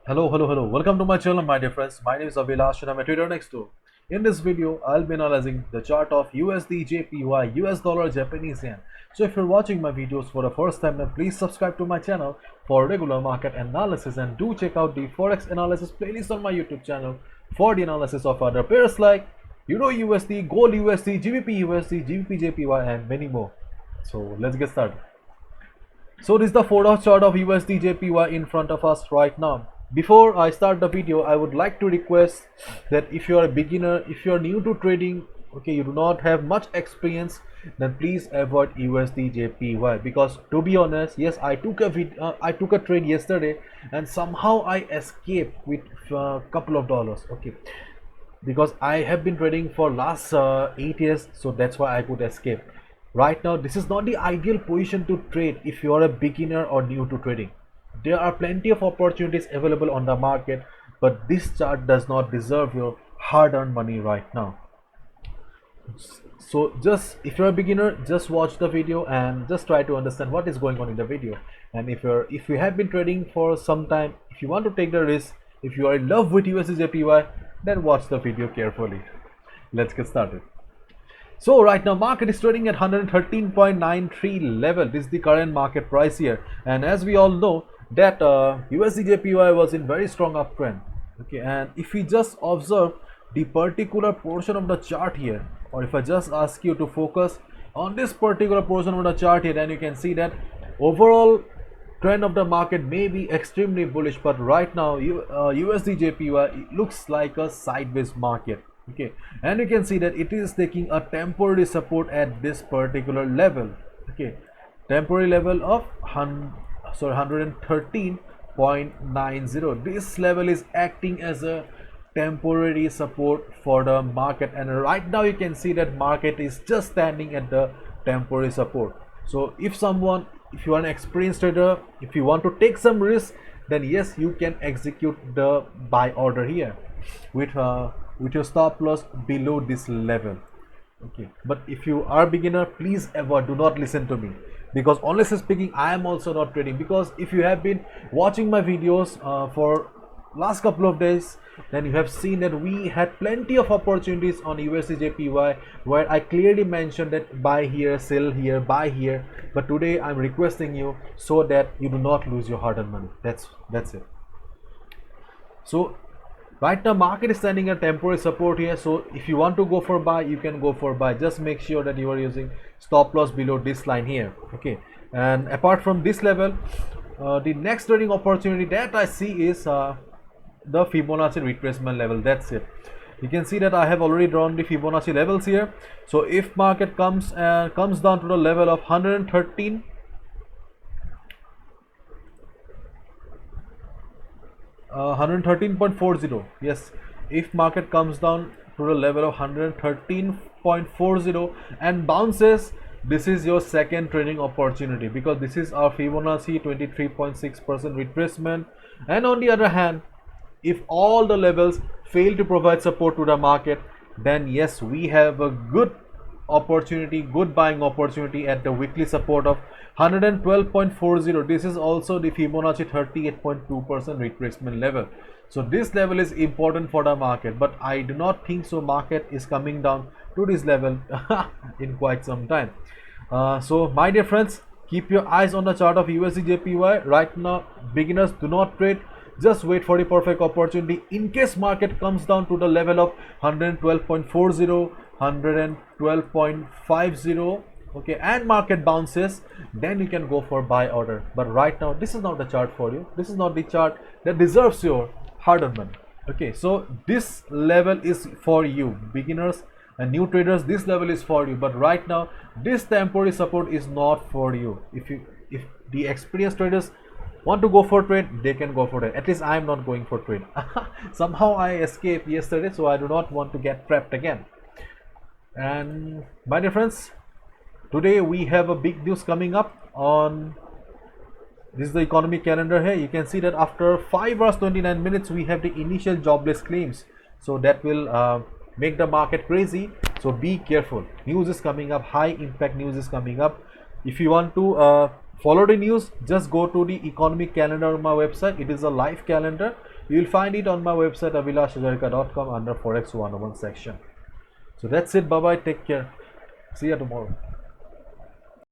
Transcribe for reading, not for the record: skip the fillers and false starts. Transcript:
Hello. Welcome to my channel, my dear friends. My name is Avilash and I'm a trader next door. In this video, I'll be analyzing the chart of USD JPY, US dollar Japanese yen. So if you're watching my videos for the first time, then please subscribe to my channel for regular market analysis and do check out the Forex analysis playlist on my YouTube channel for the analysis of other pairs like Euro USD, Gold USD, GBP USD, GBP JPY and many more. So let's get started. So this is the 4-hour chart of USD JPY in front of us right now. Before I start the video, I would like to request that if you are a beginner, if you are new to trading, okay, you do not have much experience, then please avoid USD JPY, because to be honest, yes, I took a trade yesterday and somehow I escaped with a couple of dollars, okay, because I have been trading for last 8 years, so that's why I could escape. Right now, this is not the ideal position to trade if you are a beginner or new to trading. There are plenty of opportunities available on the market, but this chart does not deserve your hard-earned money right now. So just if you're a beginner, just watch the video and just try to understand what is going on in the video. And if you have been trading for some time, if you want to take the risk, if you are in love with USDjpy, then watch the video carefully. Let's get started. So right now market is trading at 113.93 level. This is the current market price here, and as we all know that USDjpy was in very strong uptrend, okay, and if we just observe the particular portion of the chart here, or if I just ask you to focus on this particular portion of the chart here, then you can see that overall trend of the market may be extremely bullish, but right now USDjpy looks like a sideways market, okay, and you can see that it is taking a temporary support at this particular level, okay, temporary level of 113.90. this level is acting as a temporary support for the market, and right now you can see that market is just standing at the temporary support. So if you are an experienced trader, if you want to take some risk, then yes, you can execute the buy order here with your stop loss below this level, okay. But if you are beginner, please avoid, do not listen to me, because honestly speaking, I am also not trading. Because if you have been watching my videos for last couple of days, then you have seen that we had plenty of opportunities on USDjpy where I clearly mentioned that buy here, sell here, buy here. But today I'm requesting you so that you do not lose your hard-earned money. That's it. So right now market is standing at temporary support here, so if you want to go for buy, you can go for buy. Just make sure that you are using stop loss below this line here, okay. And apart from this level, the next trading opportunity that I see is the Fibonacci retracement level. That's it. You can see that I have already drawn the Fibonacci levels here. So if market comes down to the level of 113.40, yes, if market comes down to the level of 113.40 and bounces, this is your second trading opportunity, because this is our Fibonacci 23.6% retracement. And on the other hand, if all the levels fail to provide support to the market, then yes, we have a good opportunity, good buying opportunity at the weekly support of 112.40. this is also the Fibonacci 38.2% retracement level. So this level is important for the market, but I do not think so market is coming down to this level in quite some time. So my dear friends, keep your eyes on the chart of USDjpy. Right now beginners, do not trade, just wait for the perfect opportunity. In case market comes down to the level of 112.40, 112.50, okay, and market bounces, then you can go for buy order. But right now this is not the chart for you. This is not the chart that deserves your hard-earned money, okay. So this level is for you beginners and new traders. This level is for you, but right now this temporary support is not for you. If the experienced traders want to go for trade, they can go for it. At least I am not going for trade. Somehow I escaped yesterday, so I do not want to get trapped again. And my dear friends, today we have a big news coming up on this is the economy calendar here. You can see that after 5 hours 29 minutes we have the initial jobless claims, so that will make the market crazy. So be careful, news is coming up, high impact news is coming up. If you want to Follow the news, just go to the economic calendar on my website. It is a live calendar. You will find it on my website abhilashhajarika.com under Forex 101 section. So that's it. Bye bye. Take care. See you tomorrow.